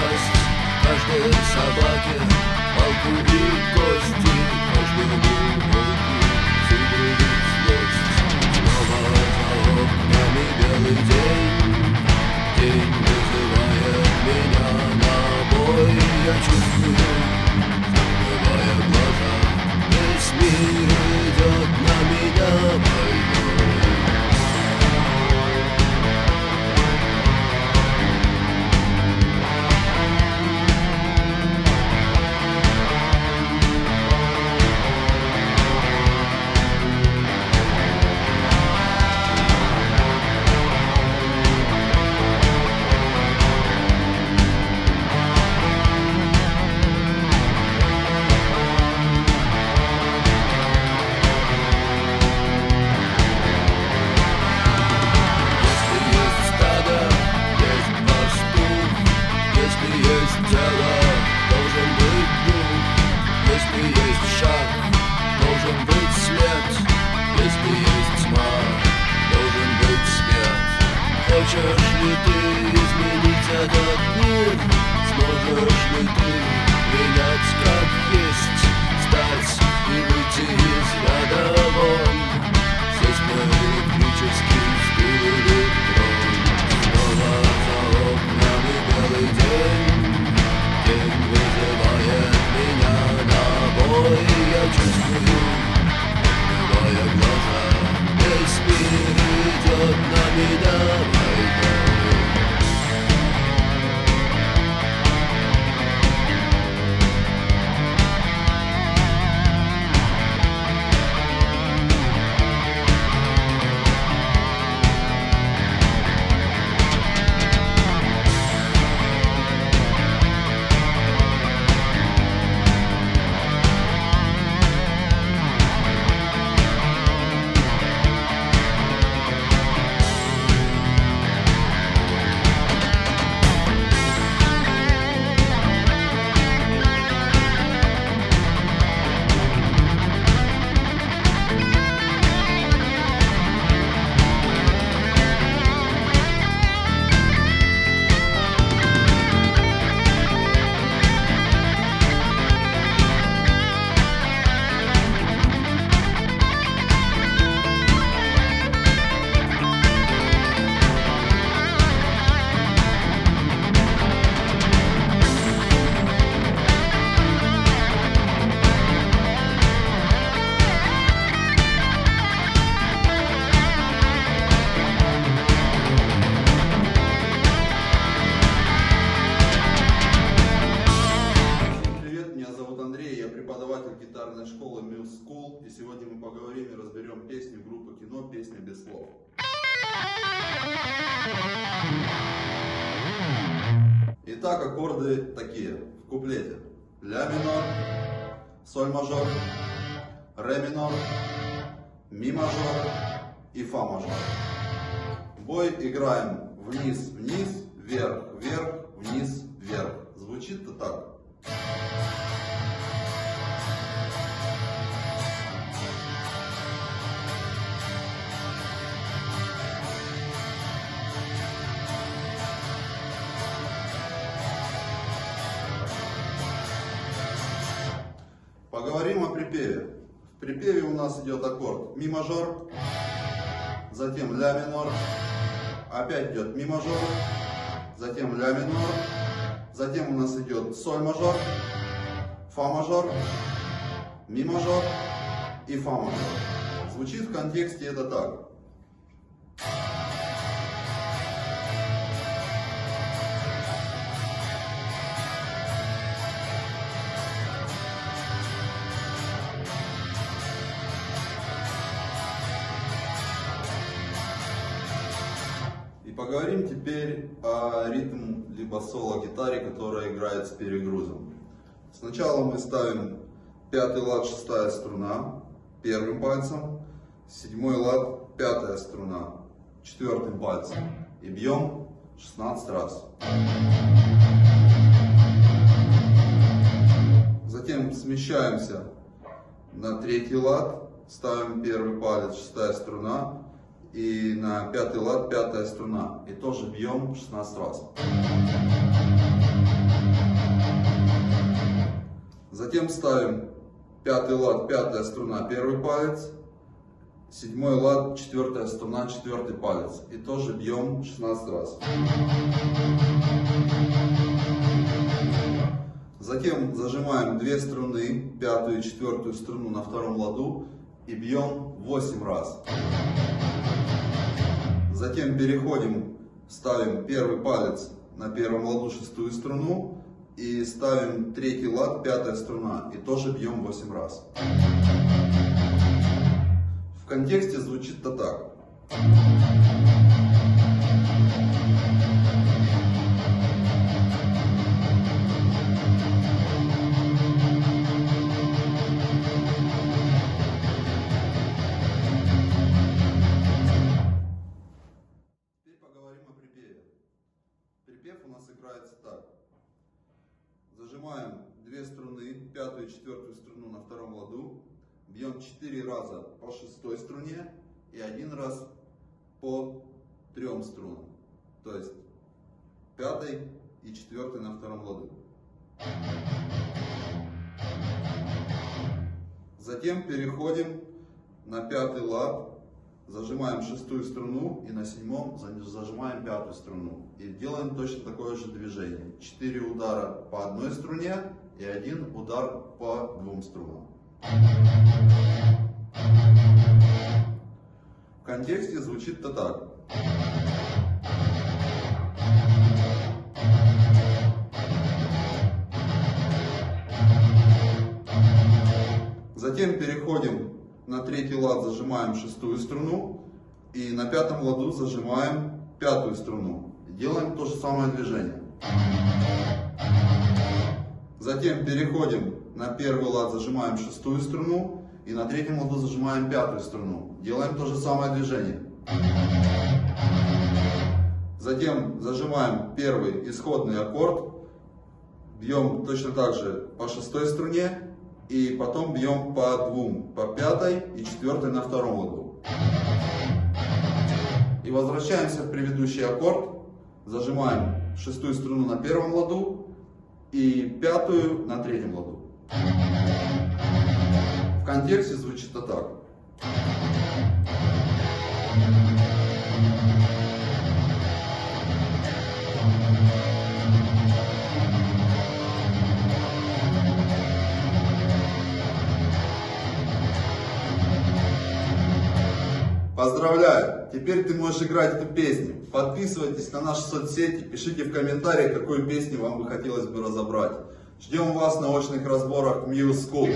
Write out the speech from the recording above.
пасть каждой собаке, палку и кости каждому волку, зубы и злость. Снова за окнами белый день, день вызывает меня на бой. Я чувствую, закрывая глаза, весь мир идет на меня войной. Хочешь ли ты изменить этот мир? Сможешь ли ты принять как есть, встать и выйти из ряда вон? Здесь мы электрический стул или трон. Снова за окнами белый день, день вызывает меня на бой. Я чувствую, открывая глаза, весь мир идет на меня. Гитарной школы Muse School, и сегодня мы поговорим и разберем песню группы Кино «Песня без слов». Итак, аккорды такие в куплете: ля минор, соль мажор, ре минор, ми мажор и фа мажор. Бой играем вниз, вниз, вверх, вверх, вниз, вверх. Звучит-то так. Поговорим о припеве. В припеве у нас идет аккорд ми мажор, затем ля минор, опять идет ми мажор, затем ля минор, затем у нас идет соль мажор, фа мажор, ми мажор и фа мажор. Звучит в контексте это так. Поговорим теперь о ритм либо соло-гитаре, которая играет с перегрузом. Сначала мы ставим 5-й лад, 6-я струна первым пальцем, 7-й лад, 5-я струна 4-м пальцем и бьем 16 раз. Затем смещаемся на 3-й лад, ставим 1-й палец, 6-я струна, и на 5-й лад 5-я струна. И тоже бьем 16 раз. Затем ставим пятый лад, пятая струна, первый палец. Седьмой лад, четвертая струна, четвертый палец. И тоже бьем 16 раз. Затем зажимаем две струны, пятую и четвертую струну на втором ладу и бьем 8 раз. Затем переходим, ставим первый палец на первом ладу, шестую струну и ставим третий лад, пятая струна и тоже бьем 8 раз. В контексте звучит это так. Теперь поговорим о припеве. Припев у нас играется так. Зажимаем две струны, пятую и четвертую струну на втором ладу. Бьем 4 раза по шестой струне и 1 раз по 3 струнам. То есть пятой и четвертой на втором ладу. Затем переходим на пятый лад, зажимаем шестую струну и на седьмом зажимаем пятую струну. И делаем точно такое же движение. 4 удара по одной струне и 1 удар по 2 струнам. В контексте звучит это так. Затем переходим на третий лад, зажимаем шестую струну и на пятом ладу зажимаем пятую струну. И делаем то же самое движение. Затем переходим на первый лад, зажимаем шестую струну и на третьем ладу зажимаем пятую струну. Делаем то же самое движение. Затем зажимаем первый исходный аккорд, бьем точно так же по шестой струне и потом бьем по двум, по пятой и четвертой на втором ладу. И возвращаемся в предыдущий аккорд, зажимаем шестую струну на первом ладу и пятую на третьем ладу. В контексте звучит это так. Поздравляю! Теперь ты можешь играть эту песню. Подписывайтесь на наши соцсети, пишите в комментариях, какую песню вам бы хотелось бы разобрать. Ждем вас на очных разборах Muse School.